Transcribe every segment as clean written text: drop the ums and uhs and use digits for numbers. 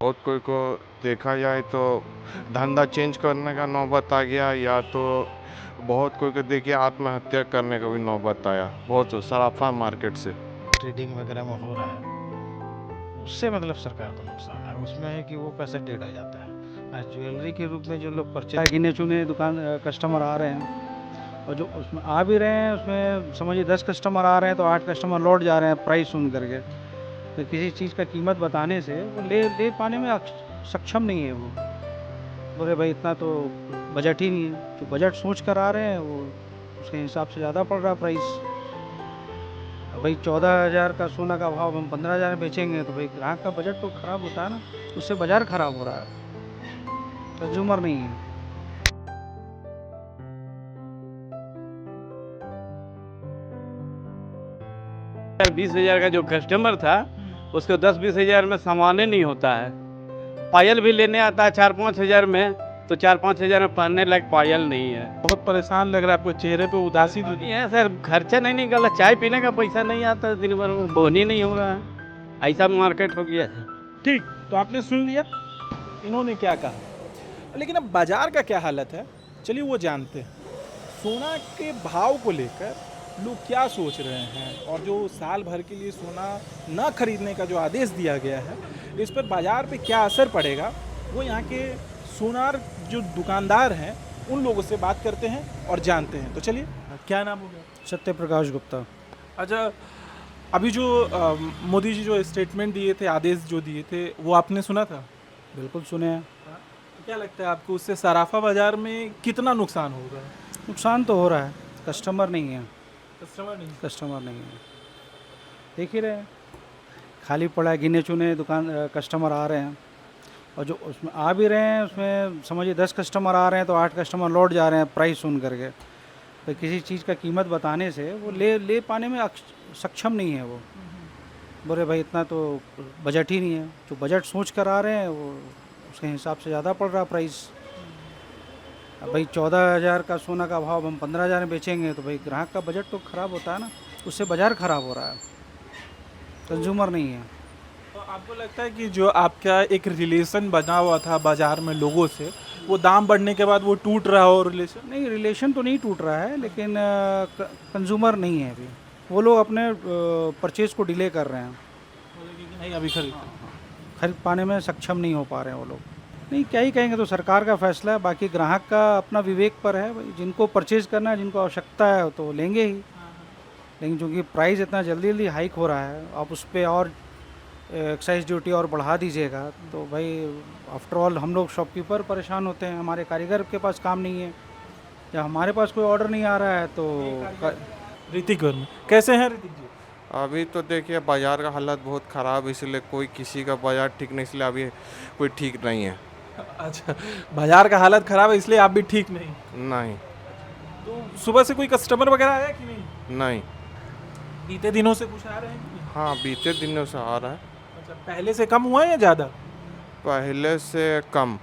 बहुत कोई को देखा जाए तो धंधा चेंज करने का नौबत आ गया, या तो बहुत कोई को देखिए आत्महत्या करने का भी नौबत आया, बहुत सराफा मार्केट से। ट्रेडिंग वगैरह में हो रहा है, उससे मतलब सरकार को नुकसान है। उसमें है कि वो पैसा डेढ़ आ जाता है। आज ज्वेलरी के रूप में जो लोग परचेज, गिने चुने दुकान कस्टमर आ रहे हैं, और जो उसमें आ भी रहे हैं, उसमें समझिए 10 कस्टमर आ रहे हैं तो 8 कस्टमर लौट जा रहे हैं प्राइस सुन करके। तो किसी चीज़ का कीमत बताने से वो ले ले पाने में सक्षम नहीं है। वो बोले भाई इतना तो बजट ही नहीं है। जो बजट सोच कर आ रहे हैं वो उसके हिसाब से ज़्यादा पड़ रहा है प्राइस। भाई 14,000 का सोना का भाव हम 15,000 में बेचेंगे तो भाई ग्राहक का बजट तो खराब होता है ना, उससे बाजार खराब हो रहा है, कंज्यूमर नहीं है। 20,000 का जो कस्टमर था उसको 10-20,000 में सामान ही नहीं होता है। पायल भी लेने आता है 4-5 हज़ार में, तो 4-5 हज़ार में पहनने लायक पायल नहीं है। बहुत परेशान लग रहा है, आपको चेहरे पे उदासी तो नहीं है सर, खर्चा नहीं निकल रहा, चाय पीने का पैसा नहीं आता, दिन भर में बोन ही नहीं हो रहा है। ऐसा मार्केट हो गया है। ठीक। तो आपने सुन लिया इन्होंने क्या कहा, लेकिन अब बाजार का क्या हालत है चलिए वो जानते हैं। सोना के भाव को लेकर लोग क्या सोच रहे हैं, और जो साल भर के लिए सोना न खरीदने का जो आदेश दिया गया है, इस पर बाजार पे क्या असर पड़ेगा, वो यहाँ के सोनार जो दुकानदार हैं उन लोगों से बात करते हैं और जानते हैं। तो चलिए, क्या नाम हो गया? सत्य प्रकाश गुप्ता। अच्छा, अभी जो मोदी जी जो स्टेटमेंट दिए थे, आदेश जो दिए थे, वो आपने सुना था? बिल्कुल सुने हैं। तो क्या लगता है आपको, उससे सराफा बाजार में कितना नुकसान होगा? नुकसान तो हो रहा है, कस्टमर नहीं है। कस्टमर नहीं है, देख ही रहे हैं, खाली पड़ा है, गिने चुने दुकान कस्टमर आ रहे हैं, और जो उसमें आ भी रहे हैं, उसमें समझिए 10 कस्टमर आ रहे हैं तो 8 कस्टमर लौट जा रहे हैं प्राइस सुन करके। तो किसी चीज़ का कीमत बताने से वो ले पाने में सक्षम नहीं है। वो बोले भाई इतना तो बजट ही नहीं है। जो बजट सोच कर आ रहे हैं वो उसके हिसाब से ज़्यादा पड़ रहा है प्राइस। अब भाई 14,000 का सोना का भाव हम 15,000 में बेचेंगे तो भाई ग्राहक का बजट तो खराब होता है ना, उससे बाजार खराब हो रहा है, कंज्यूमर नहीं है। तो आपको लगता है कि जो आपका एक रिलेशन बना हुआ था बाजार में लोगों से, वो दाम बढ़ने के बाद वो टूट रहा हो रिलेशन? नहीं, रिलेशन तो नहीं टूट रहा है, लेकिन कंज्यूमर नहीं है अभी। वो लोग अपने परचेज को डिले कर रहे हैं, नहीं अभी खरीद पाने में सक्षम नहीं हो पा रहे हैं वो लोग। नहीं, क्या ही कहेंगे, तो सरकार का फैसला है, बाकी ग्राहक का अपना विवेक पर है। भाई जिनको परचेज करना है, जिनको आवश्यकता है तो लेंगे ही। लेकिन चूँकि प्राइस इतना जल्दी जल्दी हाइक हो रहा है, आप उस पर और एक्साइज ड्यूटी और बढ़ा दीजिएगा तो भाई आफ्टर ऑल हम लोग शॉपकीपर परेशान होते हैं, हमारे कारीगर के पास काम नहीं है, या हमारे पास कोई ऑर्डर नहीं आ रहा है तो ऋतिक वर्मा कैसे हैं ऋतिक जी? अभी तो देखिए बाजार का हालत बहुत ख़राब, इसलिए कोई किसी का बाजार ठीक नहीं, इसलिए अभी कोई ठीक नहीं है। अच्छा, बाजार का हालत खराब है इसलिए आप भी ठीक नहीं? नहीं। तो सुबह से कोई कस्टमर वगैरह आया कि नहीं? नहीं। बीते दिनों से कुछ आ रहे हैं कि नहीं? हाँ, बीते दिनों से आ रहा है। अच्छा, पहले से कम हुआ है या ज़्यादा? पहले से कम।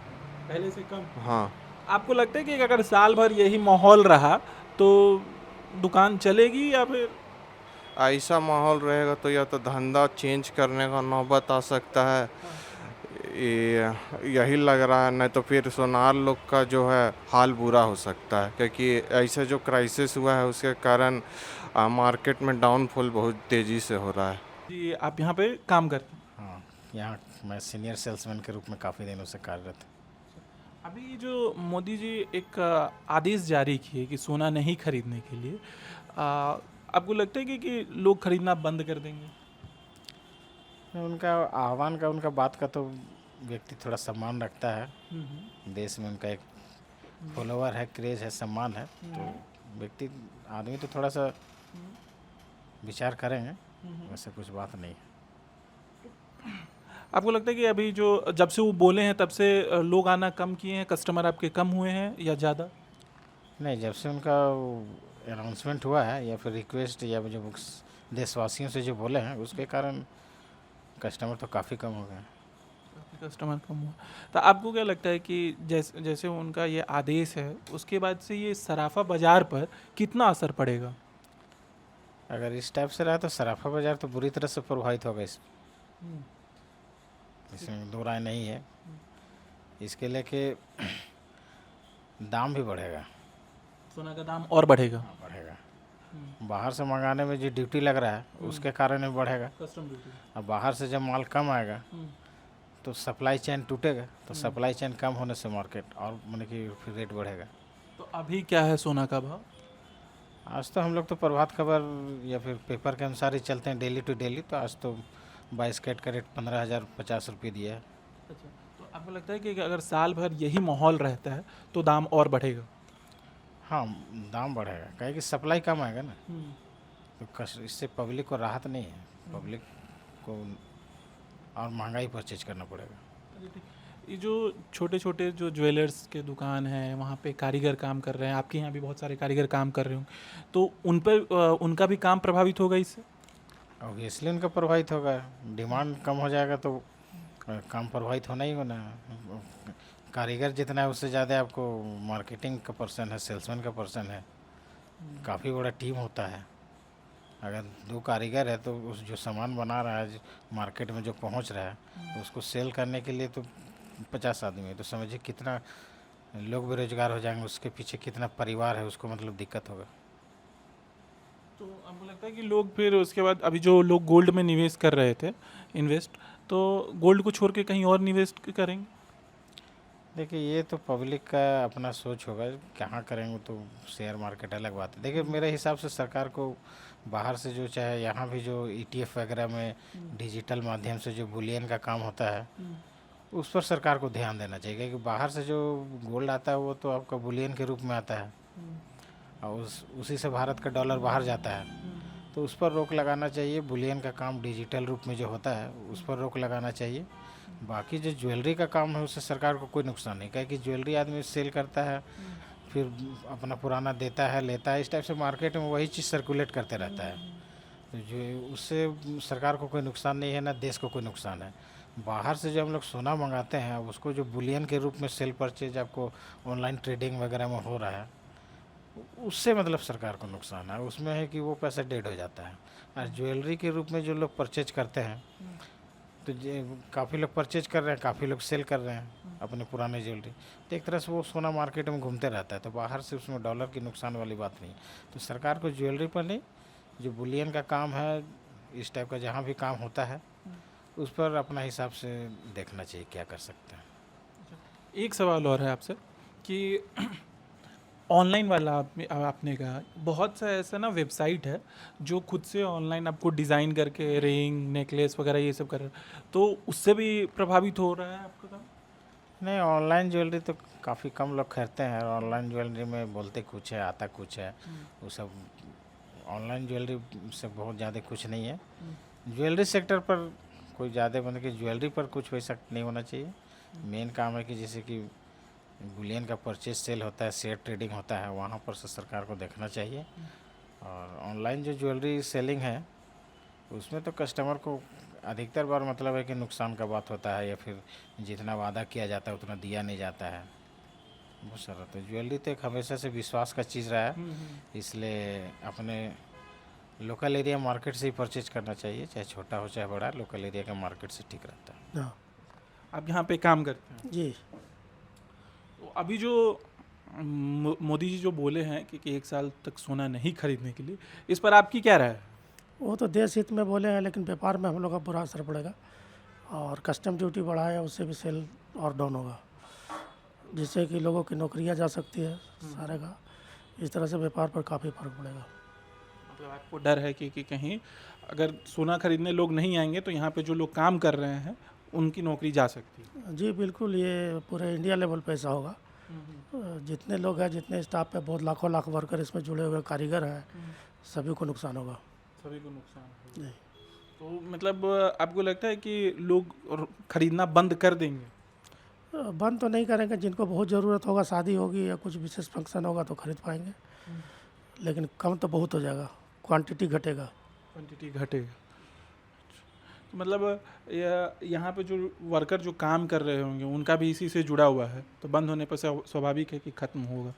पहले से कम। हाँ। आपको लगता है कि अगर साल भर यही माहौल रहा तो दुकान चलेगी, या फिर ऐसा माहौल रहेगा तो या तो धंधा चेंज करने का नौबत आ सकता है, यही लग रहा है, नहीं तो फिर सोनार लोग का जो है हाल बुरा हो सकता है, क्योंकि ऐसे जो क्राइसिस हुआ है उसके कारण मार्केट में डाउनफॉल बहुत तेज़ी से हो रहा है। जी आप यहाँ पे काम करते हैं? हाँ, यहाँ मैं सीनियर सेल्समैन के रूप में काफ़ी दिनों से कार्यरत हूँ। अभी जो मोदी जी एक आदेश जारी किए कि सोना नहीं खरीदने के लिए, आपको लगता है कि लोग खरीदना बंद कर देंगे? उनका आह्वान का, उनका बात का तो व्यक्ति थोड़ा सम्मान रखता है, देश में उनका एक फॉलोवर है, क्रेज है, सम्मान है, तो व्यक्ति आदमी तो थोड़ा सा विचार करेंगे, वैसे कुछ बात नहीं है। आपको लगता है कि अभी जो जब से वो बोले हैं तब से लोग आना कम किए हैं, कस्टमर आपके कम हुए हैं या ज़्यादा? नहीं, जब से उनका अनाउंसमेंट हुआ है या फिर रिक्वेस्ट या जो देशवासियों से जो बोले हैं उसके कारण कस्टमर तो काफ़ी कम हो गए हैं। कस्टमर कम हुआ। तो आपको क्या लगता है कि जैसे जैसे उनका ये आदेश है उसके बाद से ये सराफा बाज़ार पर कितना असर पड़ेगा? अगर इस टाइप से रहा तो सराफा बाज़ार तो बुरी तरह से प्रभावित होगा। इस इसमें दो राय नहीं है। इसके लेके दाम भी बढ़ेगा। सोना का दाम और बढ़ेगा। बढ़ेगा। बाहर से मंगाने में जो ड्यूटी लग रहा है उसके कारण भी बढ़ेगा। Custom duty. अब बाहर से जब माल कम आएगा तो सप्लाई चेन टूटेगा, तो सप्लाई चेन कम होने से मार्केट और माने कि फिर रेट बढ़ेगा। तो अभी क्या है सोना का भाव? आज तो हम लोग तो प्रभात खबर या फिर पेपर के अनुसार ही चलते हैं डेली टू डेली। तो आज तो 22 कैरेट का रेट 15,050 रुपये दिया है। अच्छा, तो आपको लगता है कि अगर साल भर यही माहौल रहता है तो दाम और बढ़ेगा? हाँ, दाम बढ़ेगा, कहे कि सप्लाई कम आएगा ना, तो इससे पब्लिक को राहत नहीं है। पब्लिक को और महंगाई परचेज करना पड़ेगा। ये जो छोटे छोटे जो ज्वेलर्स के दुकान हैं वहाँ पे कारीगर काम कर रहे हैं, आपके यहाँ भी बहुत सारे कारीगर काम कर रहे होंगे, तो उन पर उनका भी काम प्रभावित होगा इससे? ऑब्वियसली उनका प्रभावित होगा। डिमांड कम हो जाएगा तो काम प्रभावित होना ही होना है। कारीगर जितना है उससे ज़्यादा आपको मार्केटिंग का पर्सन है, सेल्समैन का पर्सन है, काफ़ी बड़ा टीम होता है। अगर 2 कारीगर है तो उस जो सामान बना रहा है मार्केट में जो पहुंच रहा है उसको सेल करने के लिए तो 50 आदमी है। तो समझिए कितना लोग बेरोजगार हो जाएंगे, उसके पीछे कितना परिवार है उसको मतलब दिक्कत होगा। तो आपको लगता है कि लोग फिर उसके बाद अभी जो लोग गोल्ड में निवेश कर रहे थे इन्वेस्ट, तो गोल्ड को छोड़ के कहीं और निवेश करेंगे? देखिए ये तो पब्लिक का अपना सोच होगा, कहाँ करेंगे। तो शेयर मार्केट अलग बात है। देखिए मेरे हिसाब से सरकार को बाहर से जो चाहे यहाँ भी जो ETF वगैरह में डिजिटल माध्यम से जो बुलियन का काम होता है उस पर सरकार को ध्यान देना चाहिए। क्योंकि बाहर से जो गोल्ड आता है वो तो आपका बुलियन के रूप में आता है और उसी से भारत का डॉलर बाहर जाता है। तो उस पर रोक लगाना चाहिए। बुलियन का काम डिजिटल रूप में जो होता है उस पर रोक लगाना चाहिए। बाकी जो ज्वेलरी का काम है उससे सरकार को कोई नुकसान नहीं, क्योंकि ज्वेलरी आदमी सेल करता है फिर अपना पुराना देता है, लेता है, इस टाइप से मार्केट में वही चीज़ सर्कुलेट करते रहता है। तो जो उससे सरकार को कोई नुकसान नहीं है, ना देश को कोई नुकसान है। बाहर से जो हम लोग सोना मंगाते हैं उसको जो बुलियन के रूप में सेल परचेज आपको ऑनलाइन ट्रेडिंग वगैरह में हो रहा है उससे मतलब सरकार को नुकसान है। उसमें है कि वो पैसा डेड हो जाता है। और ज्वेलरी के रूप में जो लोग परचेज करते हैं तो काफ़ी लोग परचेज कर रहे हैं, काफ़ी लोग सेल कर रहे हैं अपने पुराने ज्वेलरी। तो एक तरह से वो सोना मार्केट में घूमते रहता है। तो बाहर से उसमें डॉलर की नुकसान वाली बात नहीं। तो सरकार को ज्वेलरी पर नहीं, जो बुलियन का काम है इस टाइप का जहाँ भी काम होता है उस पर अपना हिसाब से देखना चाहिए क्या कर सकते हैं। एक सवाल और है आपसे कि ऑनलाइन वाला आपने कहा बहुत सा ऐसा ना वेबसाइट है जो खुद से ऑनलाइन आपको डिज़ाइन करके रिंग नेकलेस वगैरह ये सब कर रहा है, तो उससे भी प्रभावित हो रहा है आपका काम? नहीं, ऑनलाइन ज्वेलरी तो काफ़ी कम लोग खरीदते हैं। ऑनलाइन ज्वेलरी में बोलते कुछ है आता कुछ है, वो सब ऑनलाइन ज्वेलरी से बहुत ज़्यादा कुछ नहीं है। ज्वेलरी सेक्टर पर कोई ज़्यादा मतलब कि ज्वेलरी पर कुछ वैसा नहीं होना चाहिए। मेन काम है कि जैसे कि बुलियन का परचेज सेल होता है, शेयर ट्रेडिंग होता है, वहाँ पर से सरकार को देखना चाहिए। और ऑनलाइन जो ज्वेलरी सेलिंग है उसमें तो कस्टमर को अधिकतर बार मतलब है कि नुकसान का बात होता है या फिर जितना वादा किया जाता है उतना दिया नहीं जाता है बहुत सारा। तो ज्वेलरी तो एक हमेशा से विश्वास का चीज़ रहा है, इसलिए अपने लोकल एरिया मार्केट से ही परचेज करना चाहिए, चाहे छोटा हो चाहे बड़ा। लोकल एरिया का मार्केट से ठीक रहता है। हाँ आप यहाँ पे काम करते हैं जी। तो अभी जो मोदी जी जो बोले हैं कि 1 साल तक सोना नहीं खरीदने के लिए, इस पर आपकी क्या राय है? वो तो देश हित में बोले हैं लेकिन व्यापार में हम लोग का बुरा असर पड़ेगा और कस्टम ड्यूटी बढ़ाया उससे भी सेल और डाउन होगा, जिससे कि लोगों की नौकरियां जा सकती है सारे का। इस तरह से व्यापार पर काफ़ी फर्क पड़ेगा। मतलब आपको डर है कि कहीं अगर सोना खरीदने लोग नहीं आएंगे तो यहाँ पे जो लोग काम कर रहे हैं उनकी नौकरी जा सकती है? जी बिल्कुल, ये पूरे इंडिया लेवल पे ऐसा होगा। जितने लोग हैं, जितने स्टाफ पे बहुत लाखों लाख वर्कर इसमें जुड़े हुए कारीगर हैं, सभी को नुकसान होगा। सभी को नुकसान होगा। जी। तो मतलब आपको लगता है कि लोग खरीदना बंद कर देंगे? बंद तो नहीं करेंगे, जिनको बहुत ज़रूरत होगा, शादी होगी या कुछ विशेष फंक्शन होगा तो खरीद पाएंगे, लेकिन कम तो बहुत हो जाएगा, क्वांटिटी घटेगा। क्वांटिटी घटेगा। तो मतलब यहाँ पे जो वर्कर जो काम कर रहे होंगे उनका भी इसी से जुड़ा हुआ है, तो बंद होने पर स्वाभाविक है कि ख़त्म होगा।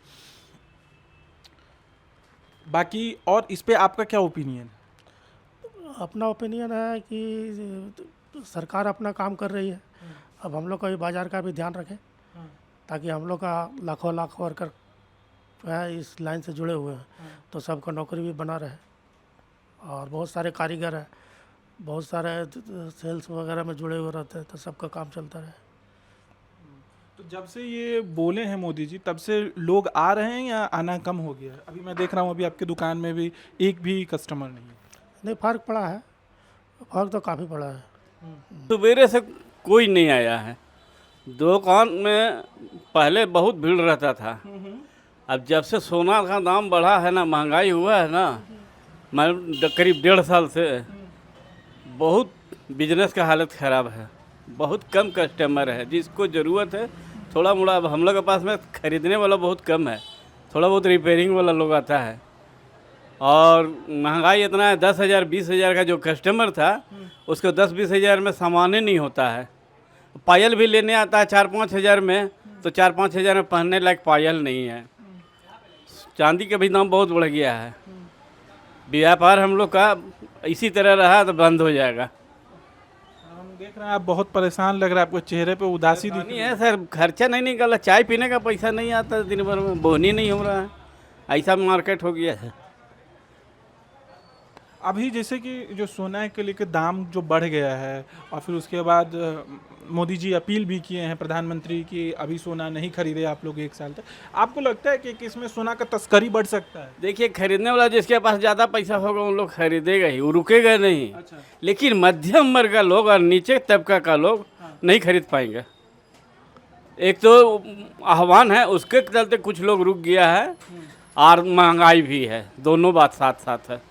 बाकी और इस पे आपका क्या ओपिनियन है? अपना ओपिनियन है कि सरकार अपना काम कर रही है, अब हम लोग का भी बाज़ार का भी ध्यान रखें, ताकि हम लोग का लाखों लाख वर्कर है इस लाइन से जुड़े हुए हैं, तो सबका नौकरी भी बना रहे। और बहुत सारे कारीगर हैं, बहुत सारे सेल्स वगैरह में जुड़े हुए रहते हैं, तो सबका काम चलता रहे। तो जब से ये बोले हैं मोदी जी, तब से लोग आ रहे हैं या आना कम हो गया है? अभी मैं देख रहा हूँ, अभी आपके दुकान में भी एक भी कस्टमर नहीं है। नहीं, फ़र्क पड़ा है, फ़र्क तो काफ़ी पड़ा है। सवेरे से कोई नहीं आया है। दुकान में पहले बहुत भीड़ रहता था, अब जब से सोना का दाम बढ़ा है ना, महंगाई हुआ है ना, मैं करीब 1.5 साल से बहुत बिजनेस का हालत ख़राब है। बहुत कम कस्टमर है, जिसको ज़रूरत है थोड़ा मोड़ा। अब हम लोग के पास में ख़रीदने वाला बहुत कम है, थोड़ा बहुत रिपेयरिंग वाला लोग आता है। और महंगाई इतना है, 10,000 20,000 का जो कस्टमर था उसको 10-20 हज़ार में सामान ही नहीं होता है। पायल भी लेने आता है 4-5 हज़ार में, तो 4-5 हज़ार में पहनने लायक पायल नहीं है। चांदी का भी दाम बहुत बढ़ गया है। व्यापार हम लोग का इसी तरह रहा तो बंद हो जाएगा। हम देख रहे हैं आप बहुत परेशान लग रहा है, आपको चेहरे पे उदासी दिख नहीं रही है। है सर, खर्चा नहीं निकला, चाय पीने का पैसा नहीं आता दिन भर में, बोनी नहीं हो रहा है, ऐसा मार्केट हो गया है। अभी जैसे कि जो सोना के लेके दाम जो बढ़ गया है, और फिर उसके बाद मोदी जी अपील भी किए हैं प्रधानमंत्री कि अभी सोना नहीं खरीदे आप लोग 1 साल तक, आपको लगता है कि इसमें सोना का तस्करी बढ़ सकता है? देखिए, खरीदने वाला जिसके पास ज़्यादा पैसा होगा उन लोग खरीदेगा ही, वो रुकेगा नहीं। अच्छा। लेकिन मध्यम वर्ग का लोग और नीचे तबका का लोग नहीं खरीद पाएंगे। एक तो आह्वान है, उसके चलते कुछ लोग रुक गया है, और महंगाई भी है, दोनों बात साथ साथ है।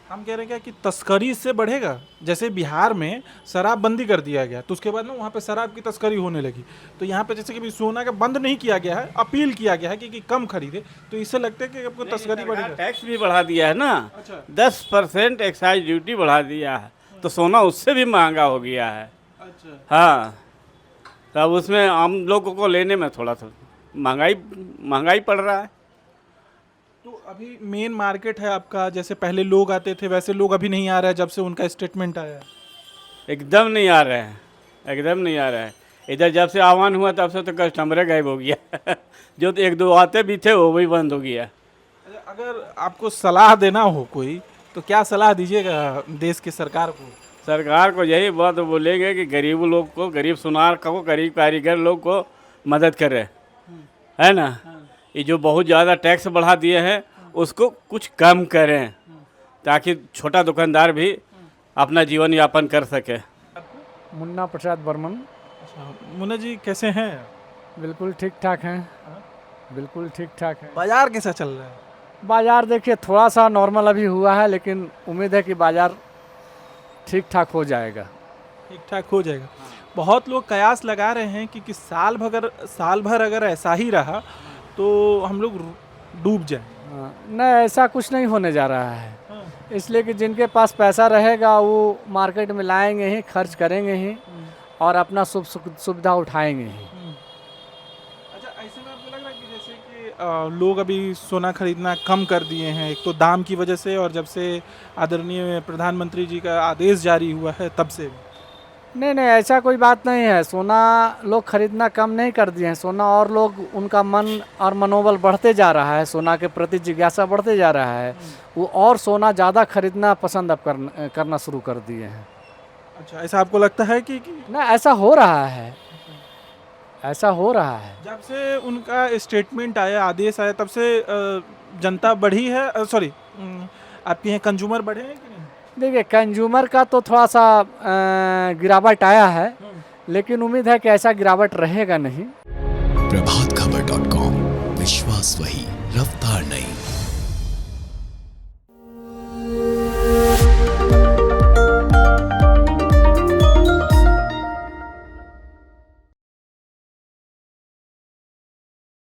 हम कह रहे हैं क्या कि तस्करी इससे बढ़ेगा? जैसे बिहार में शराब बंदी कर दिया गया, तो उसके बाद ना वहाँ पे शराब की तस्करी होने लगी। तो यहाँ पे जैसे कि भी सोना का बंद नहीं किया गया है, अपील किया गया है कि कम खरीदे, तो इससे लगता है कि आपको तस्करी बढ़ेगा। टैक्स भी बढ़ा दिया है ना, अच्छा। 10% एक्साइज ड्यूटी बढ़ा दिया है, तो सोना उससे भी महंगा हो गया है। अच्छा। हाँ, तब उसमें आम लोगों को लेने में थोड़ा सा महंगाई पड़ रहा है। तो अभी मेन मार्केट है आपका, जैसे पहले लोग आते थे वैसे लोग अभी नहीं आ रहे हैं जब से उनका स्टेटमेंट आया है? एकदम नहीं आ रहे हैं, एकदम नहीं आ रहे हैं। इधर जब से आह्वान हुआ तब से तो कस्टमर गायब हो गया जो तो 1-2 आते भी थे वो भी बंद हो गया। अच्छा, अगर आपको सलाह देना हो कोई, तो क्या सलाह दीजिएगा देश की सरकार को? सरकार को यही बात बोलेंगे कि गरीब लोग को, गरीब सुनार को, गरीब कारीगर लोग को मदद करे, है ना। ये जो बहुत ज़्यादा टैक्स बढ़ा दिए हैं उसको कुछ कम करें, ताकि छोटा दुकानदार भी अपना जीवन यापन कर सके। मुन्ना प्रसाद बर्मन। अच्छा, मुन्ना जी कैसे हैं? बिल्कुल ठीक ठाक हैं, बिल्कुल ठीक ठाक है। बाजार कैसा चल रहा है? बाज़ार देखिए थोड़ा सा नॉर्मल अभी हुआ है, लेकिन उम्मीद है कि बाज़ार ठीक ठाक हो जाएगा। ठीक ठाक हो जाएगा। बहुत लोग कयास लगा रहे हैं कि साल भर अगर ऐसा ही रहा तो हम लोग डूब जाए। नहीं, ऐसा कुछ नहीं होने जा रहा है, इसलिए कि जिनके पास पैसा रहेगा वो मार्केट में लाएंगे ही, खर्च करेंगे ही, और अपना सुविधा उठाएंगे ही। अच्छा, ऐसे में आपको लग रहा है कि जैसे कि लोग अभी सोना खरीदना कम कर दिए हैं, एक तो दाम की वजह से, और जब से आदरणीय प्रधानमंत्री जी का आदेश जारी हुआ है तब से? नहीं, ऐसा कोई बात नहीं है। सोना लोग खरीदना कम नहीं कर दिए हैं, सोना और लोग उनका मन और मनोबल बढ़ते जा रहा है, सोना के प्रति जिज्ञासा बढ़ते जा रहा है, वो और सोना ज़्यादा खरीदना पसंद अब करना शुरू कर दिए हैं। अच्छा, ऐसा आपको लगता है कि ना, ऐसा हो रहा है, ऐसा हो रहा है। जब से उनका स्टेटमेंट आया, आदेश आया, तब से जनता बढ़ी है, सॉरी आपके यहाँ कंज्यूमर बढ़े हैं कि नहीं? देखिए, कंज्यूमर का तो थोड़ा सा गिरावट आया है, लेकिन उम्मीद है कि ऐसा गिरावट रहेगा नहीं। प्रभातखबर.com, विश्वास वही, रफ्तार नहीं।